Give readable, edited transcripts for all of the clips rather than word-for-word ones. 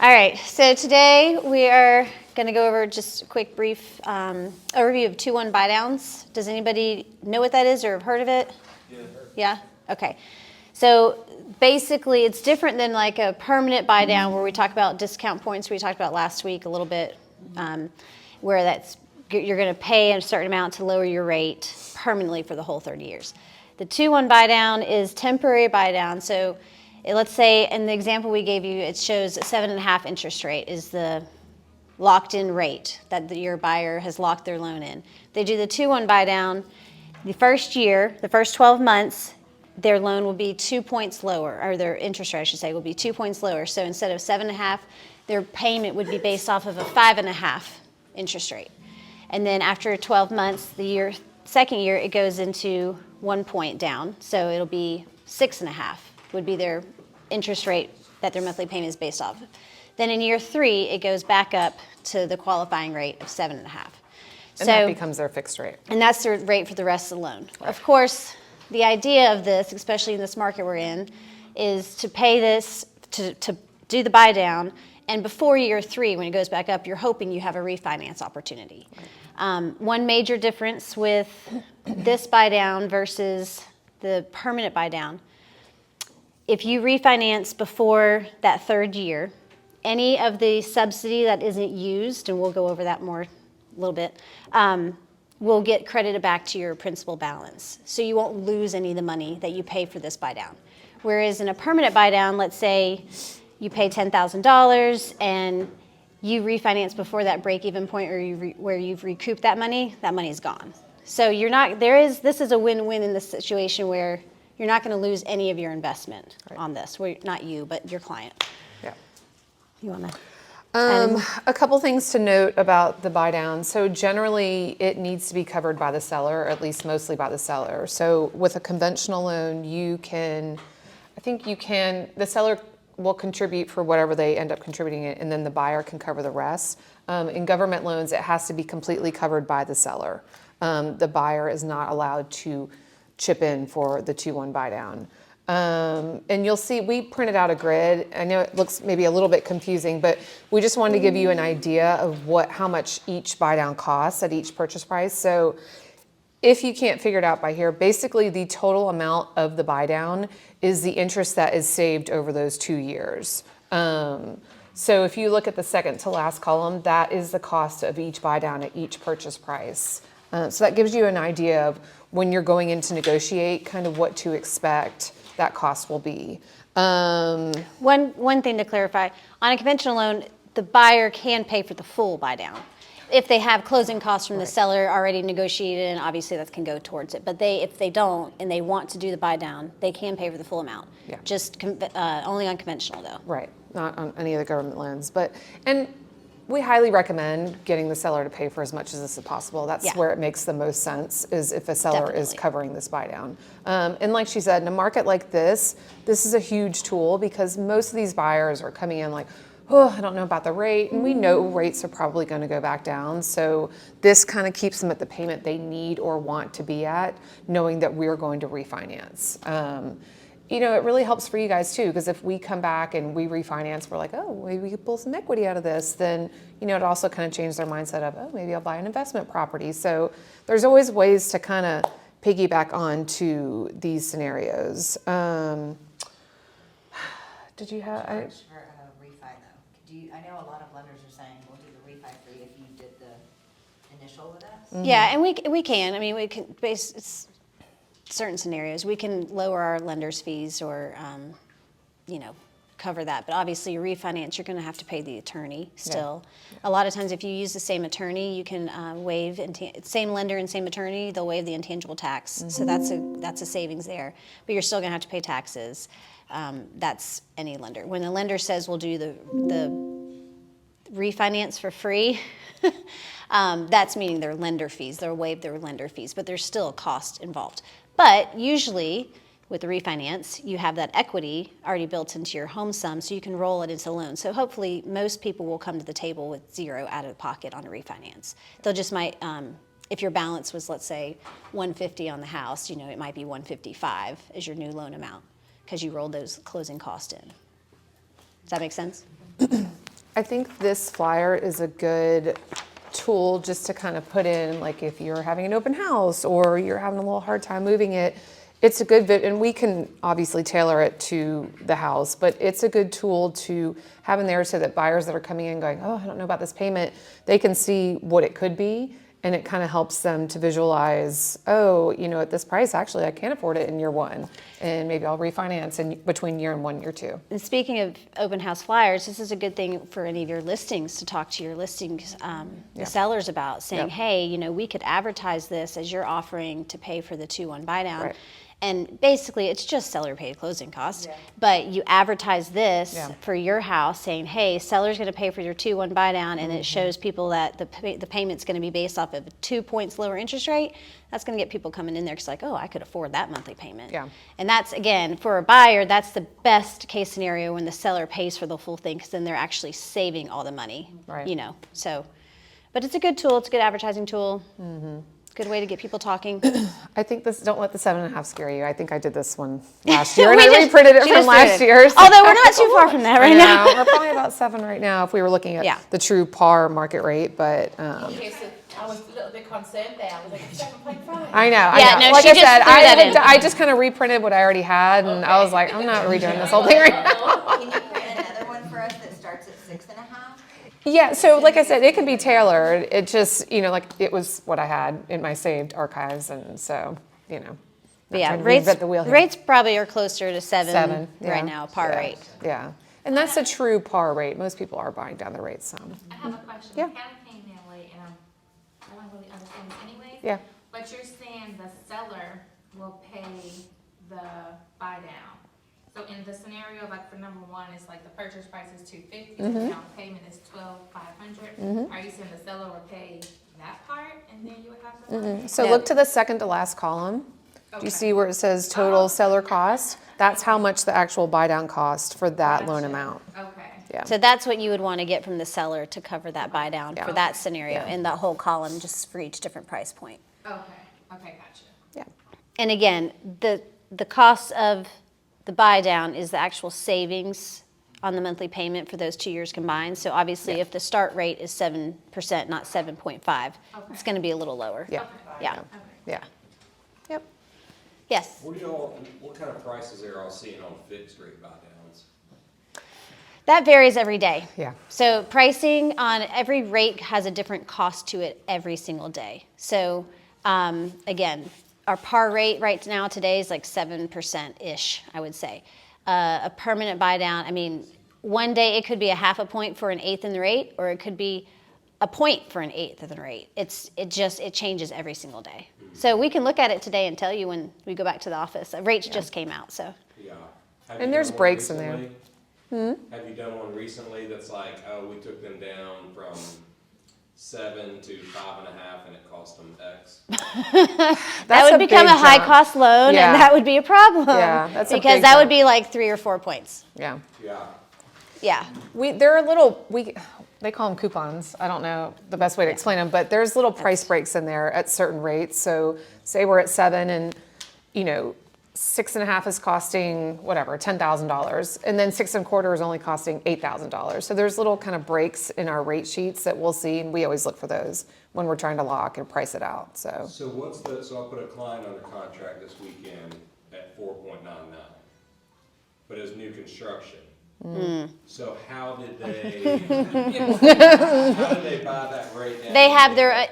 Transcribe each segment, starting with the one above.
All right, so today we are going to go over just a quick brief overview of 2-1 buydowns. Does anybody know what that is or have heard of it? Yeah? Okay. So basically it's different than like a permanent buydown where we talk about discount points we talked about last week a little bit, where you're going to pay a certain amount to lower your rate permanently for the whole 30 years. The 2-1 buydown is temporary buydown. So let's say in the example we gave you, it shows a 7.5 interest rate is the locked-in rate that your buyer has locked their loan in. They do the 2-1 buydown. The first year, the first 12 months, their loan will be 2 points lower, or their interest rate, I should say, will be 2 points lower. So instead of 7.5, their payment would be based off of a 5.5 interest rate. And then after 12 months, second year, it goes into 1 point down. So it'll be 6.5 would be their interest rate that their monthly payment is based off of. Then in year 3, it goes back up to the qualifying rate of 7.5. And that becomes their fixed rate. And that's their rate for the rest of the loan. Right. Of course, the idea of this, especially in this market we're in, is to pay this, to do the buy down, and before year 3, when it goes back up, you're hoping you have a refinance opportunity. Right. One major difference with this buy down versus the permanent buy down, if you refinance before that third year, any of the subsidy that isn't used, and we'll go over that more a little bit, will get credited back to your principal balance. So you won't lose any of the money that you pay for this buy down. Whereas in a permanent buy down, let's say you pay $10,000 and you refinance before that break-even point where you've recouped that money is gone. So this is a win-win in this situation where you're not going to lose any of your investment on this. Not you, but your client. Yeah. You want to? A couple things to note about the buy down. So generally it needs to be covered by the seller, or at least mostly by the seller. So with a conventional loan, the seller will contribute for whatever they end up contributing it, and then the buyer can cover the rest. In government loans, it has to be completely covered by the seller. The buyer is not allowed to chip in for the 2-1 buy down. And you'll see we printed out a grid. I know it looks maybe a little bit confusing, but we just wanted to give you an idea of how much each buy down costs at each purchase price. So if you can't figure it out by here, basically the total amount of the buy down is the interest that is saved over those 2 years. So if you look at the second to last column, that is the cost of each buy down at each purchase price. So that gives you an idea of when you're going in to negotiate, kind of what to expect that cost will be. One thing to clarify, on a conventional loan, the buyer can pay for the full buy down. If they have closing costs from the seller already negotiated, and obviously that can go towards it. But if they don't and they want to do the buy down, they can pay for the full amount. Yeah. Just only on conventional though. Right, not on any of the government loans. And we highly recommend getting the seller to pay for as much as this as possible. That's where it makes the most sense, is if a seller is covering this buy down. And like she said, in a market like this is a huge tool because most of these buyers are coming in like, oh, I don't know about the rate. And we know rates are probably going to go back down. So this kind of keeps them at the payment they need or want to be at, knowing that we're going to refinance. It really helps for you guys too, because if we come back and we refinance, we're like, oh, maybe we could pull some equity out of this, then, it also kind of changed their mindset of, oh, maybe I'll buy an investment property. So there's always ways to kind of piggyback on to these scenarios. Did you have? For a refi though. I know a lot of lenders are saying we'll do the refi for you if you did the initial with us. Mm-hmm. Yeah, and we can. I mean, we can base certain scenarios. We can lower our lender's fees or, cover that. But obviously, your refinance, you're going to have to pay the attorney still. Yeah. A lot of times, if you use the same attorney, you can waive same lender and same attorney. They'll waive the intangible tax, so that's a savings there. But you're still going to have to pay taxes. That's any lender. When the lender says we'll do the refinance for free, that's meaning their lender fees. They'll waive their lender fees, but there's still a cost involved. But usually, with the refinance, you have that equity already built into your home sum, so you can roll it into a loan. So hopefully, most people will come to the table with zero out of pocket on a refinance. They'll just might, if your balance was, let's say, $150 on the house, it might be $155 as your new loan amount because you rolled those closing costs in. Does that make sense? I think this flyer is a good tool just to kind of put in, like if you're having an open house or you're having a little hard time moving it, it's a good bit, and we can obviously tailor it to the house, but it's a good tool to have in there so that buyers that are coming in going, oh, I don't know about this payment, they can see what it could be, and it kind of helps them to visualize, oh, you know, at this price, actually, I can't afford it in year one, and maybe I'll refinance in between year and 1, year 2. And speaking of open house flyers, this is a good thing for any of your listings to talk to your listings, the sellers about, saying, Yep. hey, you know, we could advertise this as you're offering to pay for the 2-1 buy down. Right. And basically, it's just seller paid closing costs. Yeah. But you advertise this Yeah. for your house, saying, hey, seller's going to pay for your 2-1 buy down, and it shows people that the payment's going to be based off of a 2 points lower interest rate. That's going to get people coming in there because, like, oh, I could afford that monthly payment. Yeah. And that's, again, for a buyer, that's the best case scenario when the seller pays for the full thing, because then they're actually saving all the money. Right. You know, so. But it's a good tool. It's a good advertising tool. Mm-hmm. Good way to get people talking. I think this, don't let the 7.5 scare you. I think I did this one last year, and I We just- reprinted it she from just last did. year. So. Although we're not too far from that right now. We're probably about 7 right now if we were looking at Yeah. the true par market rate, but Okay, so I was a little bit concerned there. I was like, 7.5. I know. Yeah, I know. no, Like she I just said, threw that in. I just kind of reprinted what I already had, and I was like, I'm not redoing this whole thing right now. Can you print another one for us that starts at 6.5? Yeah, so like I said, it can be tailored. It just, you know, like it was what I had in my saved archives, and so, you know. But not yeah, trying to rates, reinvent the wheel here. rates probably are closer to 7, 7, yeah. right now, par Yeah. rate. Yeah, and that's a true par rate. Most people are buying down the rates some. I have a question. Yeah. I kind of came in late, and I don't really understand this anyways. Yeah. But you're saying the seller will pay the buy down. So in the scenario, like for number 1, it's like the purchase price is $250, the down payment is $12,500. Are you saying the seller will pay that part, and then you would have to? So No. look to the second to last column. Do you Okay. see where it says total seller cost? That's how much the actual buy down cost for that loan Gotcha. amount. Okay. Yeah. So that's what you would want to get from the seller to cover that buy down Yeah. for that scenario, Yeah. in that whole column, just for each different price point. Okay. Okay, gotcha. Yeah. And again, the cost of the buy down is the actual savings on the monthly payment for those 2 years combined. So obviously, if the start rate is 7%, not 7.5, it's going to be a little lower. Yeah. Yeah. Okay. Yeah. Yep. Yes. What kind of prices are y'all seeing on fixed rate buy downs? That varies every day. Yeah. So pricing on every rate has a different cost to it every single day. So again, our par rate right now today is like 7%-ish, I would say. A permanent buy down, I mean, one day it could be a half a point for an eighth in the rate, or it could be a point for an eighth of the rate. It changes every single day. So we can look at it today and tell you when we go back to the office. Rates just came out, so. Yeah. Have And you there's done one breaks in there. recently? Have you done one recently that's like, oh, we took them down from 7 to 5.5 and it cost them X? That would become big a high jump. cost loan, Yeah. and that would be a problem. Yeah, that's a because big that would jump. be like 3 or 4 points. Yeah. Yeah. Yeah. There are little, they call them coupons. I don't know the best way to explain them, but there's little price breaks in there at certain rates. So say we're at 7 and, you know, 6.5 is costing whatever, $10,000. And then 6 1/4 is only costing $8,000. So there's little kind of breaks in our rate sheets that we'll see. And we always look for those when we're trying to lock and price it out. So So I put a client under contract this weekend at 4.99, but it's new construction. So how did they, how did they buy that rate down? They have their,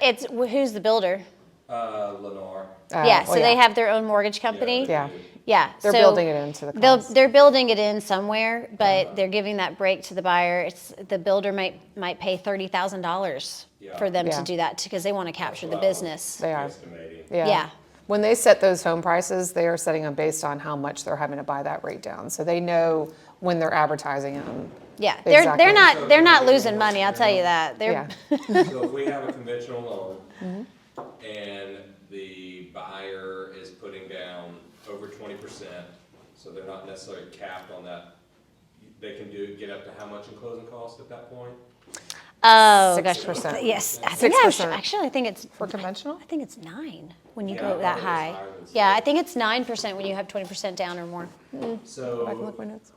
who's the builder? Lennar. Yeah, so well, they have their own mortgage company. Yeah. Yeah. They're so building it into the cost. They're building it in somewhere, but they're giving that break to the buyer. The builder might pay $30,000 for them Yeah. to do that because they want to capture the That's what I was business. They are. Estimating. Yeah. When they set those home prices, they are setting them based on how much they're having to buy that rate down. So they know when they're advertising them. Yeah, Exactly. they're not losing money. I'll tell you that. Yeah. So if we have a conventional loan and the buyer is putting down over 20%, so they're not necessarily capped on that, they can get up to how much in closing cost at that point? Oh, 6%. yes. I think 6%. actually, I think it's For conventional? I think it's 9 when you Yeah, go I that thought it was high. higher than Yeah, I think it's 9% when you have 20% down or more. I can So look my notes.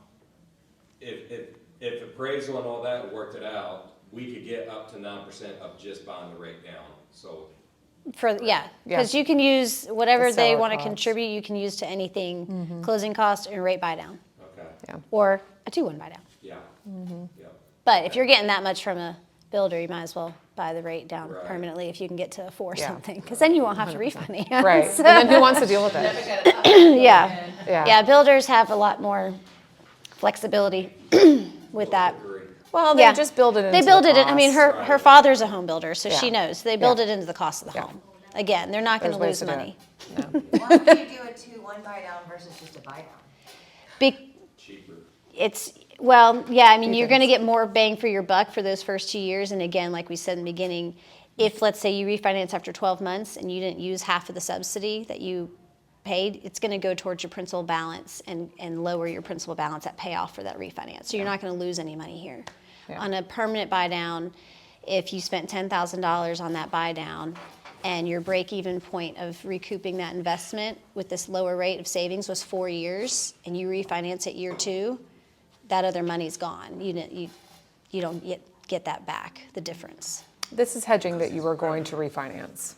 if if appraisal and all that worked it out, we could get up to 9% of just buying the rate down, so. Because you can use whatever The they seller want to costs. contribute, you can use to anything, closing cost and rate buy down, Okay, or a 2-1 buy down. yeah. Yeah. But if you're getting that much from a builder, you might as well buy the rate down Right. permanently if you can get to a 4 Yeah. something, because then you won't have to refinance. Right, and then who wants to deal with it? Yeah, Yeah. yeah, builders have a lot more flexibility with that. Agree. Well, they Yeah. just build it into They build the it in, I mean, cost. her father's a home builder, so she Yeah. knows. They build Yeah. it into the cost of the Yeah. home. Again, they're not gonna There's ways lose to do money. Why would you do a 2-1 buy down versus just a buy down? Cheaper. Well, yeah, I mean, you're things. gonna get more bang for your buck for those first 2 years, and again, like we said in the beginning, if, let's say, you refinance after 12 months and you didn't use half of the subsidy that you paid, it's gonna go towards your principal balance and lower your principal balance at payoff for that refinance, so you're not gonna lose any money here. Yeah. On a permanent buy down, if you spent $10,000 on that buy down, and your break-even point of recouping that investment with this lower rate of savings was 4 years, and you refinance at year 2, that other money's gone. You don't get that back, the difference. This is hedging that you were going to refinance.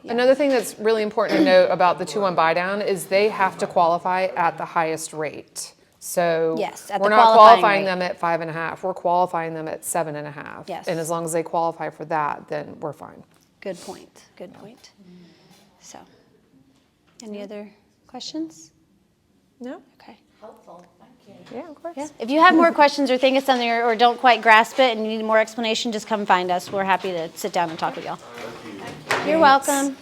Another thing that's really important to note about the 2-1 buy down is they have to qualify at the highest rate. So Yes, at the we're not qualifying qualifying rate. them at 5.5. We're qualifying them at 7.5. Yes. And as long as they qualify for that, then we're fine. Good point, good point. So, any other questions? No? Okay. Helpful, thank you. Yeah, of course. Yeah. If you have more questions or think of something or don't quite grasp it and you need more explanation, just come find us. We're happy to sit down and talk with y'all. You're welcome.